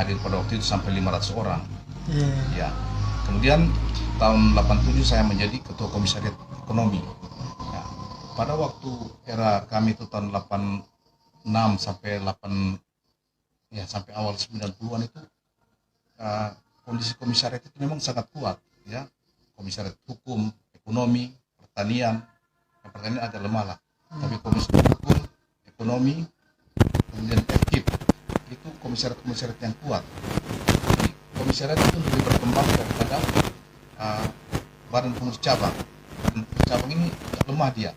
hadir pada waktu itu sampai 500 orang. Iya. Ya. Kemudian tahun 87 saya menjadi ketua komisariat ekonomi. Ya. Pada waktu era kami itu tahun 86 sampai 8 ya sampai awal 90-an itu kondisi komisariat itu memang sangat kuat ya. Komisariat hukum, ekonomi, pertanian. Yang pertanian agak lemah lah. Tapi komisariat hukum, ekonomi, kemudian tertib itu komisariat yang kuat. Jadi komisariat itu lebih berkembang daripada badan pengurus cabang. Dan pengurus cabang ini agak lemah dia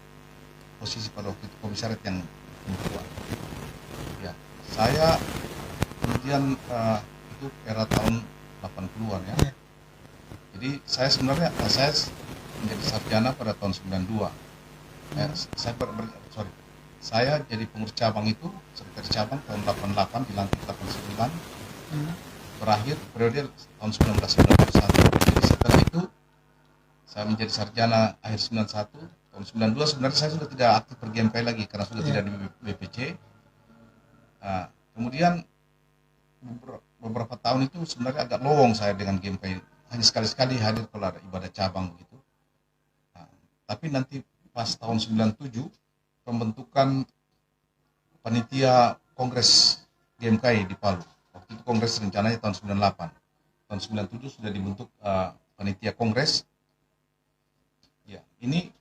posisi pada waktu itu komisariat yang kuat. Ya, saya kemudian itu era tahun 80-an ya. Jadi saya sebenarnya saya menjadi sarjana pada tahun 92. Saya jadi pengurus cabang itu, sekretaris cabang tahun 88, dilantik 89, berakhir periode tahun 1991. Jadi setelah itu saya menjadi sarjana akhir 91, tahun 92 sebenarnya saya sudah tidak aktif per-GMKI lagi karena sudah tidak di BPC. Kemudian beberapa tahun itu sebenarnya agak lowong saya dengan GMKI, hanya sekali-sekali hadir kalau ada ibadah cabang begitu. Tapi nanti pas tahun 97 pembentukan panitia kongres GMKI di Palu. Waktu itu kongres rencananya tahun 98. Tahun 97 sudah dibentuk panitia kongres. Ya, ini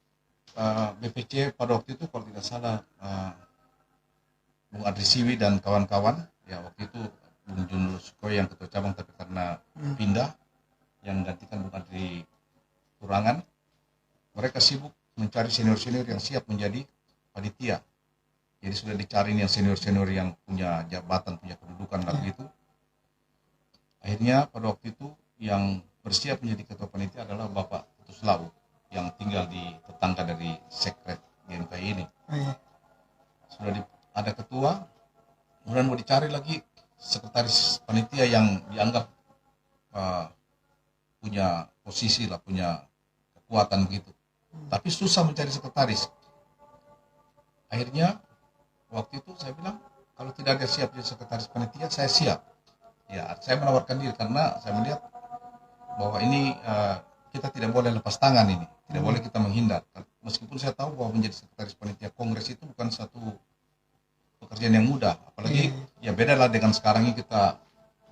BPC pada waktu itu kalau tidak salah Bung Adri Siwi dan kawan-kawan. Ya, waktu itu Bung Junul Sukoy yang ketua cabang, tapi karena pindah yang menggantikan Bung Adri Turangan, mereka sibuk mencari senior-senior yang siap menjadi panitia. Jadi sudah dicari yang senior-senior yang punya jabatan, punya kedudukan lah begitu. Akhirnya pada waktu itu yang bersiap menjadi ketua panitia adalah Bapak Tutus Lau yang tinggal di tetangga dari sekret GMKI ini. Sudah ada ketua, kemudian mau dicari lagi sekretaris panitia yang dianggap punya posisi lah, punya kekuatan begitu. Tapi susah mencari sekretaris. Akhirnya waktu itu saya bilang kalau tidak ada siap jadi sekretaris panitia, saya siap. Ya, saya menawarkan diri karena saya melihat bahwa ini kita tidak boleh lepas tangan ini, tidak boleh kita menghindar. Meskipun saya tahu bahwa menjadi sekretaris panitia kongres itu bukan satu pekerjaan yang mudah, apalagi ya beda lah dengan sekarang ini kita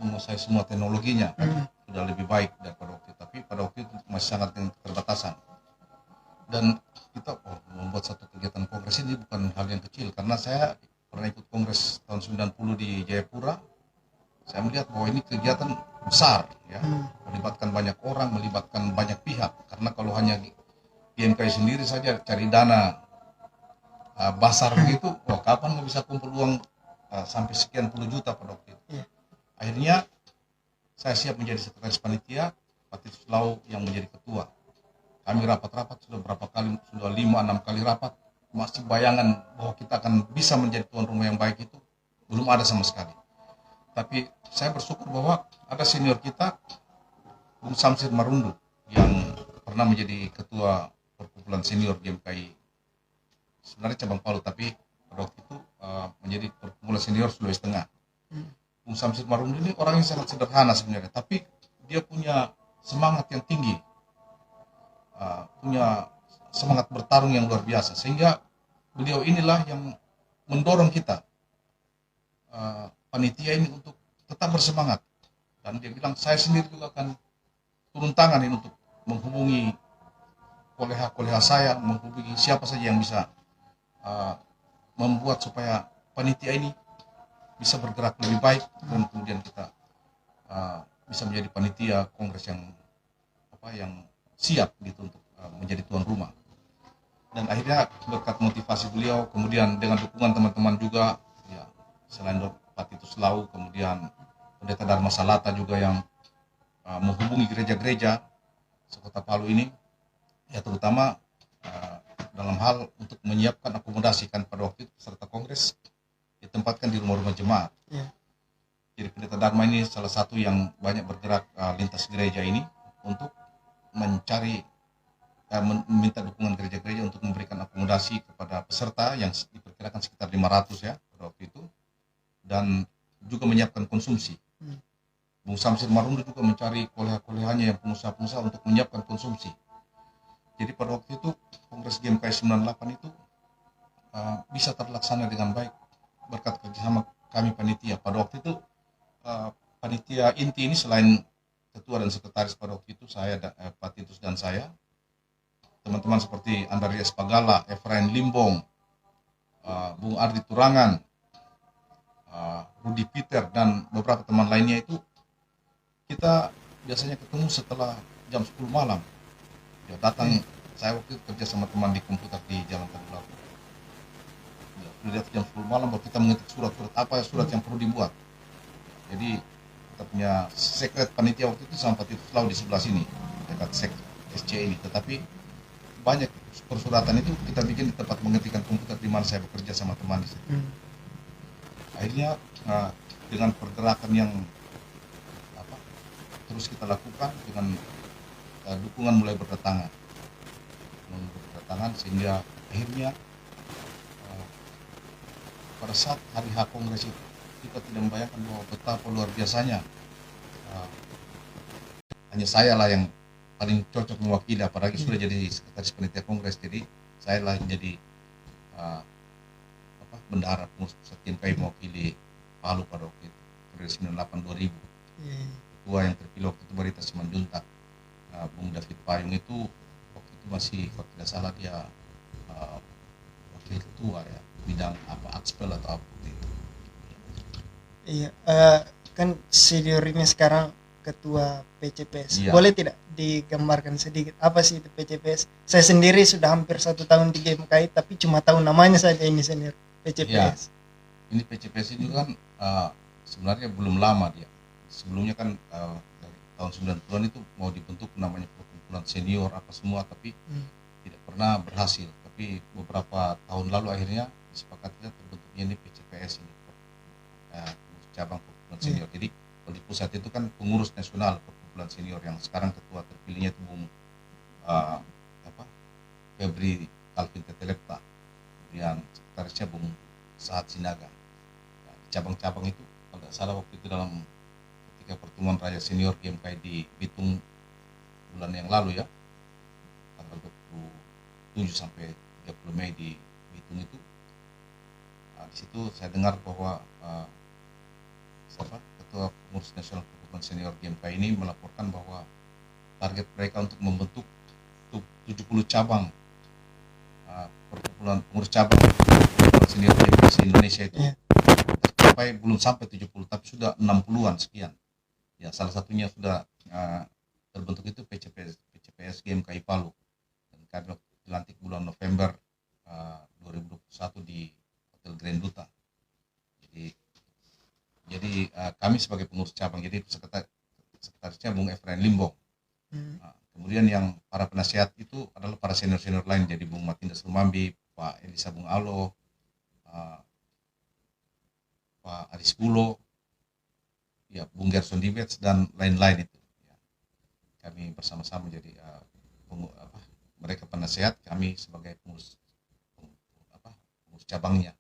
menguasai semua teknologinya, sudah lebih baik daripada waktu itu. Tapi pada waktu itu masih sangat dengan keterbatasan. Dan kita membuat satu kegiatan kongres ini bukan hal yang kecil, karena saya pernah ikut kongres tahun 90 di Jayapura. Saya melihat bahwa ini kegiatan besar ya, melibatkan banyak orang, melibatkan banyak pihak. Karena kalau hanya GMKI sendiri saja cari dana basar begitu, kapan nggak bisa kumpul uang sampai sekian puluh juta pada waktu itu. Akhirnya saya siap menjadi sekretaris panitia, Pak Tutus Lau yang menjadi ketua. Kami rapat-rapat sudah berapa kali, sudah 5-6 kali rapat, masih bayangan bahwa kita akan bisa menjadi tuan rumah yang baik itu belum ada sama sekali. Tapi saya bersyukur bahwa ada senior kita, Bung Samsir Marundu, yang pernah menjadi ketua perkumpulan senior GMKI, sebenarnya cabang Palu, tapi pada waktu itu menjadi perkumpulan senior Sulawesi Tengah. Bung Samsir Marundu ini orang yang sangat sederhana sebenarnya, tapi dia punya semangat yang tinggi, punya semangat bertarung yang luar biasa, sehingga beliau inilah yang mendorong kita panitia ini untuk tetap bersemangat. Dan dia bilang saya sendiri juga akan turun tangan ini untuk menghubungi kolega-kolega saya, menghubungi siapa saja yang bisa membuat supaya panitia ini bisa bergerak lebih baik, dan kemudian kita bisa menjadi panitia kongres yang siap gitu untuk menjadi tuan rumah. Dan akhirnya berkat motivasi beliau, kemudian dengan dukungan teman-teman juga, ya selain Pak Tutus Lau, kemudian Pendeta Dharma Salata juga yang menghubungi gereja-gereja sekota Palu ini, ya terutama dalam hal untuk menyiapkan akomodasi, kan pada waktu itu peserta kongres ditempatkan di rumah-rumah jemaat. Jadi Pendeta Dharma ini salah satu yang banyak bergerak lintas gereja ini untuk mencari meminta dukungan gereja-gereja untuk memberikan akomodasi kepada peserta yang diperkirakan sekitar 500 ya pada waktu itu, dan juga menyiapkan konsumsi. Bung Samsir Marundu juga mencari koleha-kolehannya yang pengusaha-pengusaha untuk menyiapkan konsumsi. Jadi pada waktu itu Kongres GMKI 98 itu bisa terlaksana dengan baik berkat kerjasama kami panitia. Pada waktu itu panitia inti ini selain ketua dan sekretaris pada waktu itu saya, Pak Titus dan saya, teman-teman seperti Andarias Pagala, Efrain Limbong, Bung Ardi Turangan, Rudi Peter dan beberapa teman lainnya itu kita biasanya ketemu setelah jam 10 malam. Ya, datang saya waktu itu kerja sama teman di komputer di Jalan Tadulako. Ya, sudah jam 10 malam baru kita mengetik surat-surat apa surat yang perlu dibuat. Jadi kita punya sekret panitia waktu itu sama Pak Titus Lau di sebelah sini dekat SC ini. Tetapi banyak persuratan itu kita bikin di tempat mengetikan komputer di mana saya bekerja sama teman di situ. Akhirnya dengan pergerakan yang terus kita lakukan dengan dukungan mulai berdatangan sehingga akhirnya pada saat hari H Kongres itu kita tidak membayangkan bahwa betapa luar biasanya hanya saya lah yang paling cocok mewakili, apalagi sudah jadi sekretaris panitia Kongres, jadi saya lah yang jadi bendahara pengurus pusat GMKI mewakili Palu pada waktu itu periode 98-2000. Ketua yang terpilih waktu itu Barita Simanjuntak, Bung David Payung itu waktu itu masih kalau tidak salah dia wakil ketua ya bidang Akspel atau apa itu. Iya, kan senior ini sekarang ketua PCPS. Iya. Boleh tidak digambarkan sedikit apa sih itu PCPS? Saya sendiri sudah hampir 1 tahun di GMKI tapi cuma tahu namanya saja ini senior PCPS. Ya, ini PCPS ini kan sebenarnya belum lama dia. Sebelumnya kan dari tahun 90-an itu mau dibentuk namanya perkumpulan senior apa semua, tapi tidak pernah berhasil. Tapi beberapa tahun lalu akhirnya disepakati terbentuknya ini PCPS ini, cabang perkumpulan senior. Jadi kalau di pusat itu kan pengurus nasional perkumpulan senior yang sekarang ketua terpilihnya itu Bung Febri Alvin Tetelepta, kemudian sekretarisnya Bung Sahat Sinaga. Nah, cabang-cabang itu kalau tidak salah waktu itu dalam ketika pertemuan Raya Senior GMKI di Bitung bulan yang lalu ya, tanggal 27 sampai 30 Mei di Bitung itu, di situ saya dengar bahwa ketua pengurus nasional perkumpulan senior GMKI ini melaporkan bahwa target mereka untuk membentuk 70 cabang perkumpulan pengurus cabang perkumpulan senior GMKI Indonesia itu belum sampai 70 tapi sudah 60-an sekian. Ya, salah satunya sudah terbentuk itu PCPS GMKI Palu, dan kami dilantik bulan November 2021 di Hotel Grand Duta. Jadi kami sebagai pengurus cabang, jadi sekretarisnya Bung Efrain Limbong. Kemudian yang para penasihat itu adalah para senior-senior lain, jadi Bung Matinda Sumambi, Pak Elisa Bung Alo, Pak Aris Bulo, ya Bung Gerson Dibets dan lain-lain itu. Ya, kami bersama-sama jadi mereka penasehat, kami sebagai pengurus cabangnya.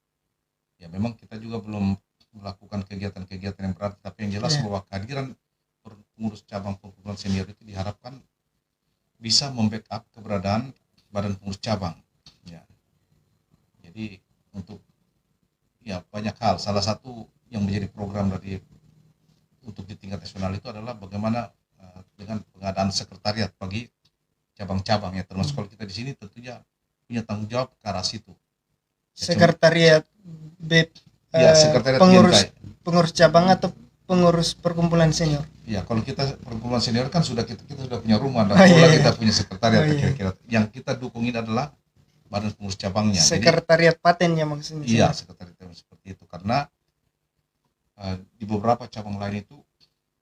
Ya memang kita juga belum melakukan kegiatan-kegiatan yang berat, tapi yang jelas bahwa kehadiran pengurus cabang perkumpulan senior itu diharapkan bisa membackup keberadaan badan pengurus cabang. Ya. Jadi untuk banyak hal, salah satu yang menjadi program untuk di tingkat nasional itu adalah bagaimana dengan pengadaan sekretariat bagi cabang-cabang ya, termasuk kalau kita di sini tentunya punya tanggung jawab ke arah situ. Sekretariat sekretariat pengurus cabang atau pengurus perkumpulan senior. Ya, kalau kita perkumpulan senior kan kita sudah punya rumah dan kita punya sekretariat. Kira-kira yang kita dukungin adalah badan pengurus cabangnya. Sekretariat patennya maksudnya. Iya, sekretariat seperti itu, karena di beberapa cabang lain itu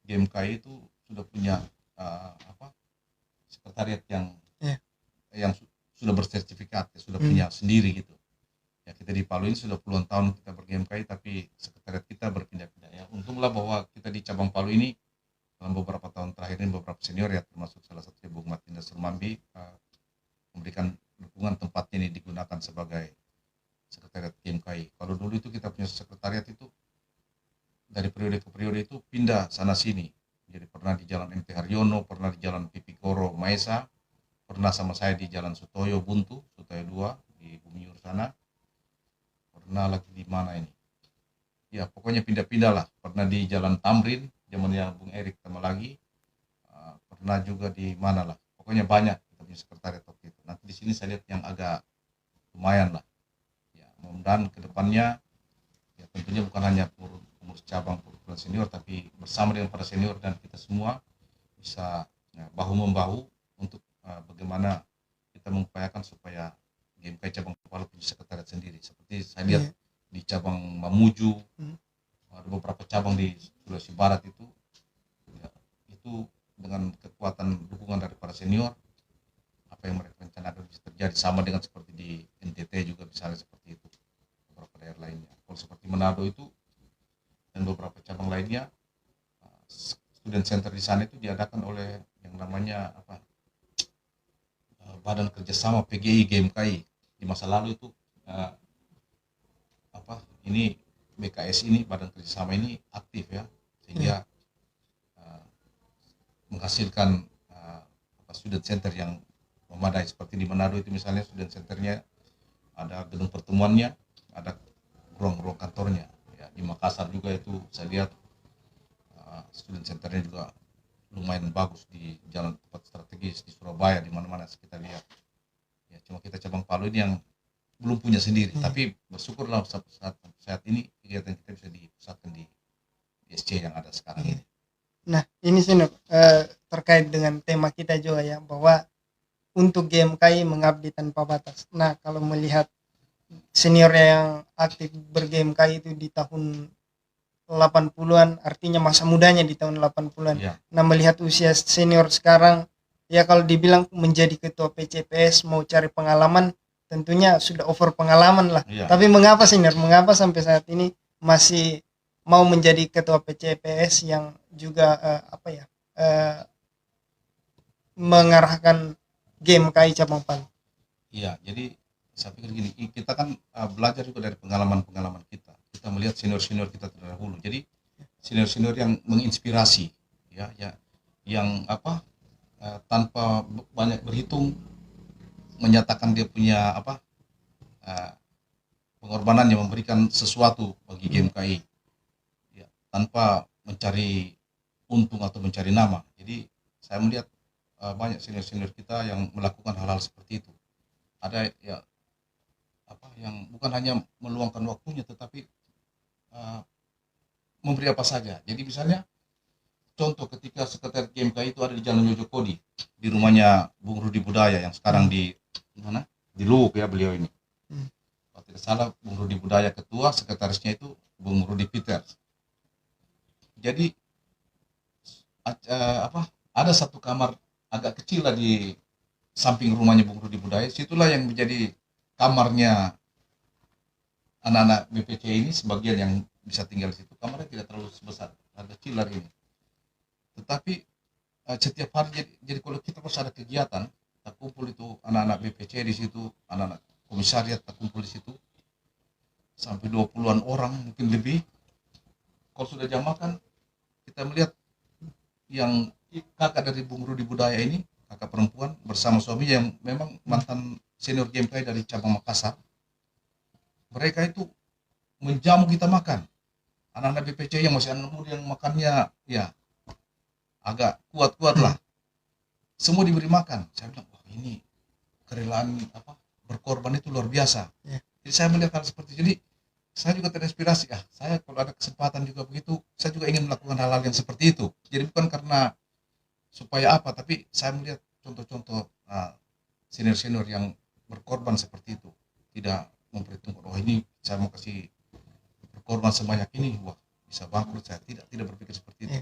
GMKI itu sudah punya sekretariat yang sudah bersertifikat, sudah punya sendiri gitu. Ya, kita di Palu ini sudah puluhan tahun kita ber-GMKI tapi sekretariat kita berpindah-pindah ya. Untunglah bahwa kita di cabang Palu ini dalam beberapa tahun terakhir ini beberapa senior ya, termasuk salah satunya Bung Matinda Surmambi memberikan dukungan tempatnya ini digunakan sebagai sekretariat GMKI. Kalau dulu itu kita punya sekretariat itu dari periode ke periode itu pindah sana sini. pernah di Jalan MT Haryono, pernah di Jalan Pipikoro Maesa, pernah sama saya di Jalan Sutoyo Buntu, Sutoyo 2 di Bumiur sana. Pernah lagi di mana ini? Ya pokoknya pindah-pindah lah. Pernah di Jalan Tamrin, zamannya Bung Erik sama lagi. Pernah juga di mana lah. Pokoknya banyak kita punya sekretariat waktu itu. Nanti di sini saya lihat yang agak lumayan lah. Ya, mudah-mudahan kedepannya ya tentunya bukan hanya pengurus cabang, pengurus senior, tapi bersama dengan para senior dan kita semua bisa ya, bahu membahu untuk bagaimana kita mengupayakan supaya GMK cabang Palu punya sekretariat sendiri. Seperti saya lihat di cabang Mamuju, ada beberapa cabang di Sulawesi Barat itu, ya, itu dengan kekuatan dukungan dari para senior, apa yang mereka rencanakan bisa terjadi sama dengan seperti di NTT juga misalnya seperti itu, beberapa daerah lainnya. Kalau seperti Manado itu dan beberapa cabang lainnya, student center di sana itu diadakan oleh yang namanya Badan Kerjasama PGI GMKI. Di masa lalu itu ini BKS ini, Badan Kerjasama ini aktif ya, sehingga menghasilkan student center yang memadai. Seperti di Manado itu misalnya student centernya ada gedung pertemuannya, ada ruang-ruang kantornya. Ya, di Makassar juga itu saya lihat student centernya juga lumayan bagus di jalan tempat strategis. Di Surabaya di mana-mana kita lihat. Ya, cuma kita cabang Palu ini yang belum punya sendiri, tapi bersyukurlah saat ini kegiatan kita bisa dipusatkan di SC yang ada sekarang ini. Nah, ini sih terkait dengan tema kita juga ya, bahwa untuk GMKI mengabdi tanpa batas. Nah, kalau melihat senior yang aktif ber-GMKI itu di tahun 80-an, artinya masa mudanya di tahun 80-an. Ya. Nah, melihat usia senior sekarang, ya kalau dibilang menjadi ketua PCPS mau cari pengalaman, tentunya sudah over pengalaman lah. Ya. Tapi mengapa senior? Mengapa sampai saat ini masih mau menjadi ketua PCPS yang juga mengarahkan GMKI cabang Palu? Iya, jadi saya pikir gini, kita kan belajar juga dari pengalaman-pengalaman kita. Kita melihat senior-senior kita terdahulu. Jadi senior-senior yang menginspirasi, ya yang tanpa banyak berhitung menyatakan dia punya pengorbanan yang memberikan sesuatu bagi GMKI, ya, tanpa mencari untung atau mencari nama. Jadi saya melihat banyak senior-senior kita yang melakukan hal-hal seperti itu. Ada ya yang bukan hanya meluangkan waktunya, tetapi memberi apa saja. Jadi misalnya contoh ketika sekretariat GMKI itu ada di Jalan Yojokodi, di rumahnya Bung Rudi Budaya yang sekarang di mana? Di Luwuk ya beliau ini. Kalau tidak salah Bung Rudi Budaya ketua, sekretarisnya itu Bung Rudi Peter. Jadi ada satu kamar agak kecil lah di samping rumahnya Bung Rudi Budaya. Situlah yang menjadi kamarnya anak-anak BPC ini, sebagian yang bisa tinggal di situ. Kamarnya tidak terlalu sebesar, agak kecil lah ini. Tetapi setiap hari jadi kalau kita pas ada kegiatan, tak kumpul itu anak-anak BPC di situ, anak-anak komisariat tak kumpul di situ sampai 20-an orang mungkin lebih. Kalau sudah jam makan, kita melihat yang kakak dari Bung Rudi Budaya ini, kakak perempuan bersama suaminya yang memang mantan senior GMKI dari cabang Makassar. Mereka itu menjamu kita makan. Anak-anak BPC yang masih anak muda yang makannya ya agak kuat-kuat lah. Semua diberi makan. Saya bilang, wah ini kerelaan berkorban itu luar biasa. Jadi saya melihat hal seperti itu. Jadi saya juga terinspirasi. Saya kalau ada kesempatan juga begitu, saya juga ingin melakukan hal-hal yang seperti itu. Jadi bukan karena supaya tapi saya melihat contoh-contoh senior-senior yang berkorban seperti itu. Tidak memperhitungkan, ini saya mau kasih berkorban sebanyak ini, wah bisa bangkrut. Saya tidak berpikir seperti itu.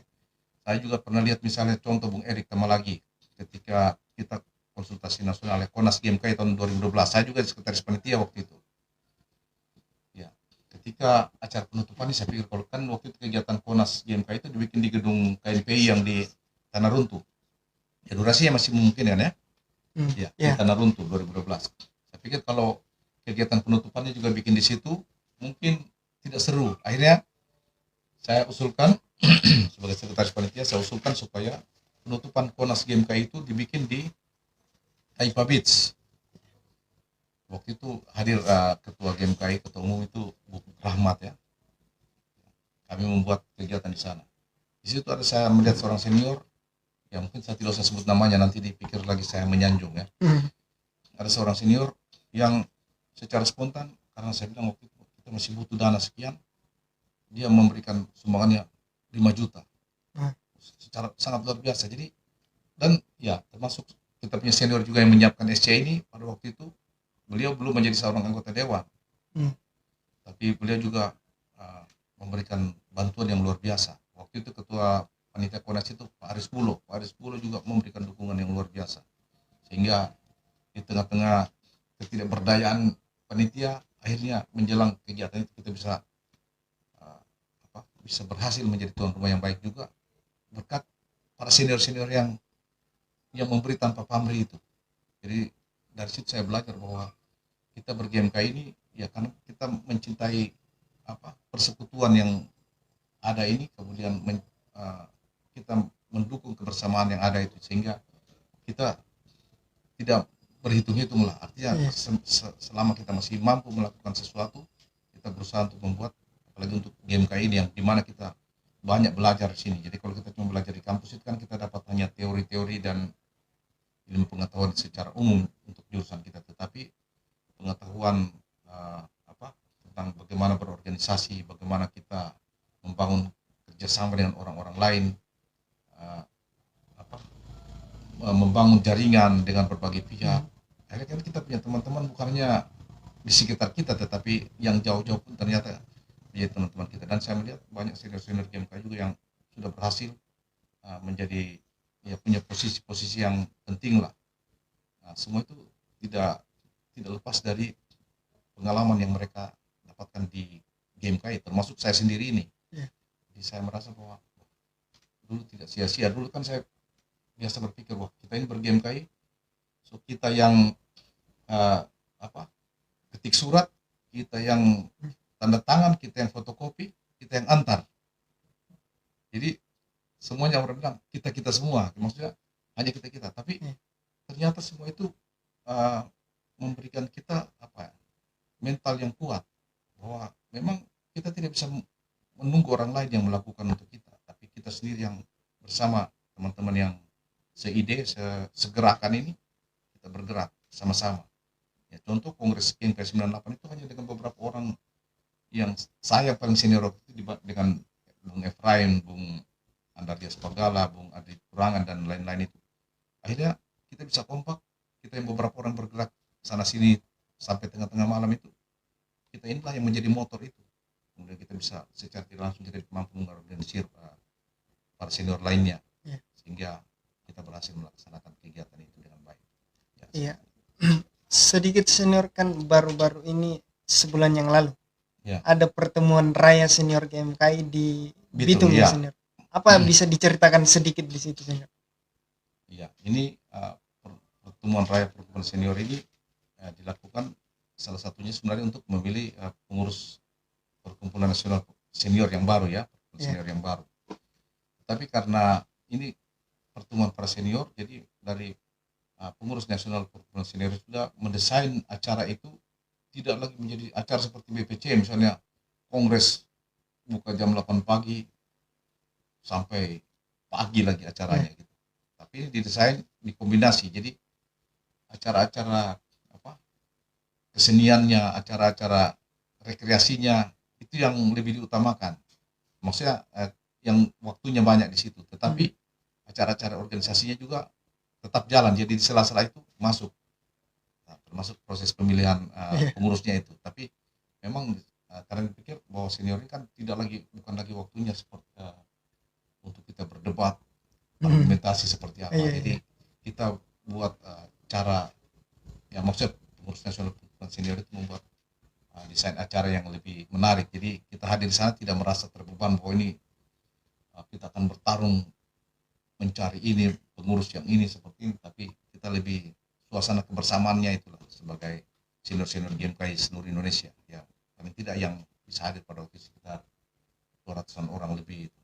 Saya juga pernah lihat misalnya contoh Bung Erik Tamalagi ketika kita konsultasi nasional Konas GMKI tahun 2012. Saya juga sekretaris panitia waktu itu. Ya, ketika acara penutupan ini saya pikir kalau kan waktu itu kegiatan Konas GMKI itu dibikin di gedung KNPI yang di Tanah Runtuh. Ya durasinya masih memungkinkan ya. Di Tanah Runtuh 2012. Saya pikir kalau kegiatan penutupannya juga bikin di situ mungkin tidak seru. Akhirnya saya usulkan sebagai sekretaris panitia saya usulkan supaya penutupan Konas GMK itu dibikin di Taipa Beach. Waktu itu hadir ketua GMKI, ketua umum itu Bu Rahmat ya. Kami membuat kegiatan di sana. Di situ ada saya melihat seorang senior, ya mungkin saya tidak usah sebut namanya, nanti dipikir lagi saya menyanjung ya. Ada seorang senior yang secara spontan, karena saya bilang waktu itu kita masih butuh dana sekian, dia memberikan sumbangannya 5 juta. Secara sangat luar biasa. Jadi, dan ya termasuk kita punya senior juga yang menyiapkan SC ini pada waktu itu, beliau belum menjadi seorang anggota dewan. Tapi beliau juga memberikan bantuan yang luar biasa. Waktu itu ketua panitia Konas itu Pak Aris Bulo. Pak Aris Bulo juga memberikan dukungan yang luar biasa. Sehingga di tengah-tengah ketidakberdayaan panitia, akhirnya menjelang kegiatan itu kita bisa berhasil menjadi tuan rumah yang baik juga berkat para senior-senior yang memberi tanpa pamrih itu. Jadi dari situ saya belajar bahwa kita ber-GMK ini ya karena kita mencintai persekutuan yang ada ini, kemudian kita mendukung kebersamaan yang ada itu, sehingga kita tidak berhitung-hitung lah. Artinya selama kita masih mampu melakukan sesuatu, kita berusaha untuk membuat, apalagi untuk GMK ini yang dimana kita banyak belajar di sini. Jadi kalau kita cuma belajar di kampus itu kan kita dapat hanya teori-teori dan ilmu pengetahuan secara umum untuk jurusan kita, tetapi pengetahuan tentang bagaimana berorganisasi, bagaimana kita membangun kerjasama dengan orang-orang lain, membangun jaringan dengan berbagai pihak. Akhirnya kan kita punya teman-teman bukannya di sekitar kita, tetapi yang jauh-jauh pun ternyata menjadi teman-teman kita. Dan saya melihat banyak senior-senior GMK juga yang sudah berhasil menjadi punya posisi-posisi yang penting lah. Semua itu tidak lepas dari pengalaman yang mereka dapatkan di GMKI, termasuk saya sendiri ini. Jadi saya merasa bahwa dulu tidak sia-sia. Dulu kan saya biasa berpikir, wah kita ini ber-GMKI, so kita yang ketik surat, kita yang tanda tangan, kita yang fotokopi, kita yang antar. Jadi semuanya orang bilang kita semua, maksudnya hanya kita. Tapi ternyata semua itu memberikan kita mental yang kuat, bahwa memang kita tidak bisa menunggu orang lain yang melakukan untuk kita, tapi kita sendiri yang bersama teman-teman yang seide, segerakan ini, kita bergerak sama-sama. Ya, contoh Kongres GMK 98 itu hanya dengan beberapa orang yang saya paling senior itu dengan Bung Efraim, Bung Andardias Pagala, Bung Adi Kurangan dan lain-lain itu. Akhirnya kita bisa kompak, kita yang beberapa orang bergerak sana sini sampai tengah-tengah malam itu. Kita inilah yang menjadi motor itu. Kemudian kita bisa secara tidak langsung kita mampu mengorganisir para senior lainnya, sehingga kita berhasil melaksanakan kegiatan itu dengan baik. Iya. Sedikit senior kan baru-baru ini sebulan yang lalu ada pertemuan raya senior GMKI di Bitung ya senior. Apa bisa diceritakan sedikit di situ senior? Iya, ini pertemuan raya perkumpulan senior ini dilakukan salah satunya sebenarnya untuk memilih pengurus perkumpulan nasional senior yang baru ya, senior yang baru. Tapi karena ini pertemuan para senior, jadi dari pengurus nasional perkumpulan senior sudah mendesain acara itu tidak lagi menjadi acara seperti BPC, misalnya kongres buka jam 8 pagi sampai pagi lagi acaranya gitu. Tapi ini didesain dikombinasi, jadi acara-acara keseniannya, acara-acara rekreasinya itu yang lebih diutamakan. Maksudnya yang waktunya banyak di situ, tetapi acara-acara organisasinya juga tetap jalan, jadi di sela-sela itu masuk, termasuk proses pemilihan pengurusnya itu. Tapi memang karena dipikir bahwa senior ini kan bukan lagi waktunya seperti untuk kita berdebat argumentasi seperti apa. Jadi kita buat cara yang maksudnya pengurus nasional senior itu membuat desain acara yang lebih menarik. Jadi kita hadir di sana tidak merasa terbeban bahwa ini kita akan bertarung mencari ini pengurus yang ini seperti ini, tapi kita lebih suasana kebersamaannya itulah sebagai senior GMKI seluruh Indonesia ya, paling tidak yang bisa hadir pada waktu sekitar 200-an orang lebih itu.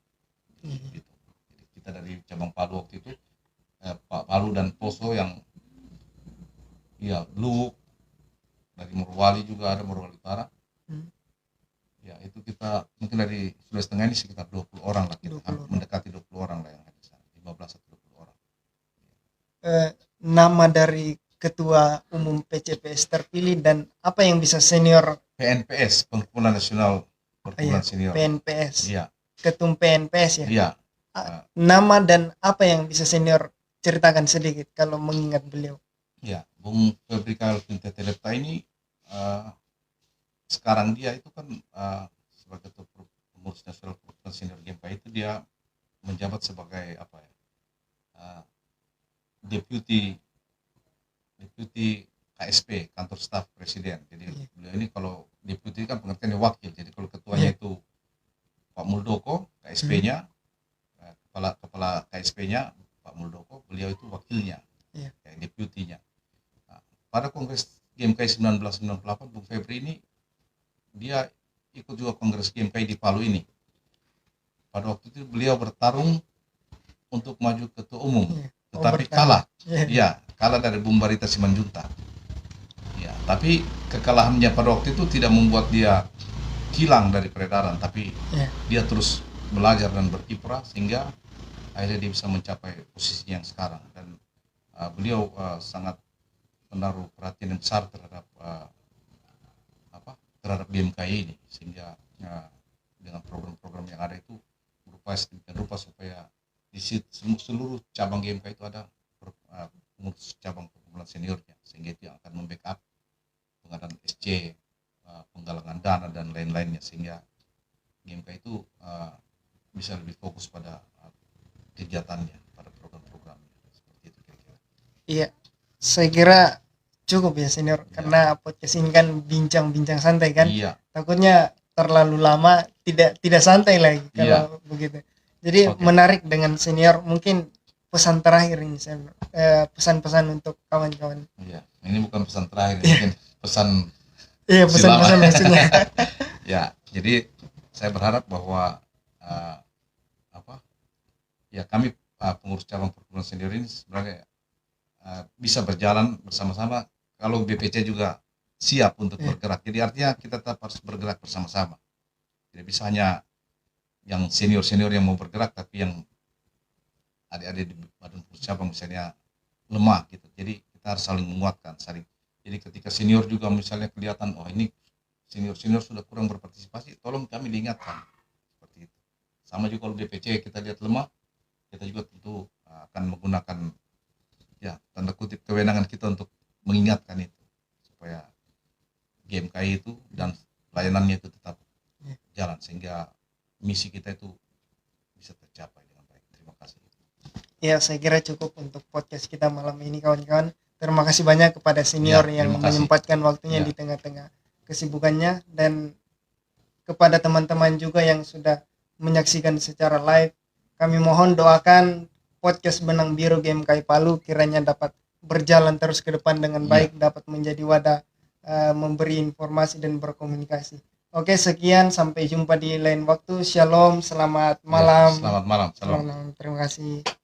Gitu. Jadi kita dari cabang Palu waktu itu Pak Palu dan Poso yang ya Blue dari Morowali juga ada, Morowali Utara. Ya itu kita mungkin dari Sulawesi Tengah ini sekitar 20 orang lah, kita 20 orang. mendekati 20 orang lah yang ada di sana, 15 atau 20 orang. Nama dari ketua umum PCPS terpilih dan apa yang bisa senior PNPS, Perhimpunan Nasional Perkumpulan Senior. PNPS, Iya, ketum PNPS ya. iya. Nama dan apa yang bisa senior ceritakan sedikit kalau mengingat beliau. Ya, Bung Febri Kalpinta Telepta ini sekarang dia itu kan sebagai ketua pengurus nasional Perkumpulan Senior GMK itu dia menjabat sebagai apa ya, deputi KSP, kantor staf presiden. Jadi beliau ini kalau deputi kan pengertiannya wakil. Jadi kalau ketuanya itu Pak Muldoko, KSP-nya, kepala KSP-nya Pak Muldoko, beliau itu wakilnya, kayak deputinya. Nah, pada Kongres GMKI 1998, Bung Febri ini dia ikut juga Kongres GMKI di Palu ini. Pada waktu itu beliau bertarung untuk maju ketua umum, tetapi kalah. Iya, kalah dari Bung Barita Simanjuntak. Ya, tapi kekalahannya pada waktu itu tidak membuat dia hilang dari peredaran, tapi dia terus belajar dan berkiprah sehingga akhirnya dia bisa mencapai posisinya yang sekarang. Dan beliau sangat menaruh perhatian yang besar terhadap terhadap BMKI ini, sehingga dengan program-program yang ada itu berupaya sedemikian rupa supaya di seluruh cabang GMK itu ada pengurus cabang perkumpulan seniornya, sehingga itu yang akan membackup pengadaan SC, penggalangan dana dan lain-lainnya, sehingga GMK itu bisa lebih fokus pada kegiatannya, pada program-programnya, seperti itu kira-kira. Iya, saya kira cukup ya senior, karena podcast ini kan bincang-bincang santai kan. Takutnya terlalu lama tidak santai lagi kalau begitu. Jadi menarik dengan senior. Mungkin pesan terakhir ini pesan-pesan untuk kawan-kawan. Iya, ini bukan pesan terakhir, mungkin pesan. Iya, pesan-pesan maksudnya. Ya, jadi saya berharap bahwa kami pengurus cabang perkumpulan senior ini sebenarnya bisa berjalan bersama-sama kalau BPC juga siap untuk bergerak. Jadi artinya kita tetap harus bergerak bersama-sama. Tidak bisa hanya yang senior-senior yang mau bergerak, tapi yang adik-adik di badan pengurus cabang misalnya lemah gitu. Jadi kita harus saling menguatkan, Jadi ketika senior juga misalnya kelihatan, oh ini senior-senior sudah kurang berpartisipasi, tolong kami diingatkan. Seperti itu. Sama juga kalau DPC kita lihat lemah, kita juga tentu akan menggunakan tanda kutip kewenangan kita untuk mengingatkan itu supaya GMKI itu dan layanannya itu tetap jalan sehingga misi kita itu bisa tercapai dengan baik. Terima kasih. Ya, saya kira cukup untuk podcast kita malam ini kawan-kawan. Terima kasih banyak kepada senior yang menyempatkan waktunya di tengah-tengah kesibukannya, dan kepada teman-teman juga yang sudah menyaksikan secara live. Kami mohon doakan podcast Benang Biru GMKI Palu kiranya dapat berjalan terus ke depan dengan baik, dapat menjadi wadah memberi informasi dan berkomunikasi. Oke, sekian, sampai jumpa di lain waktu. Shalom, selamat malam. Selamat malam. Salam. Terima kasih.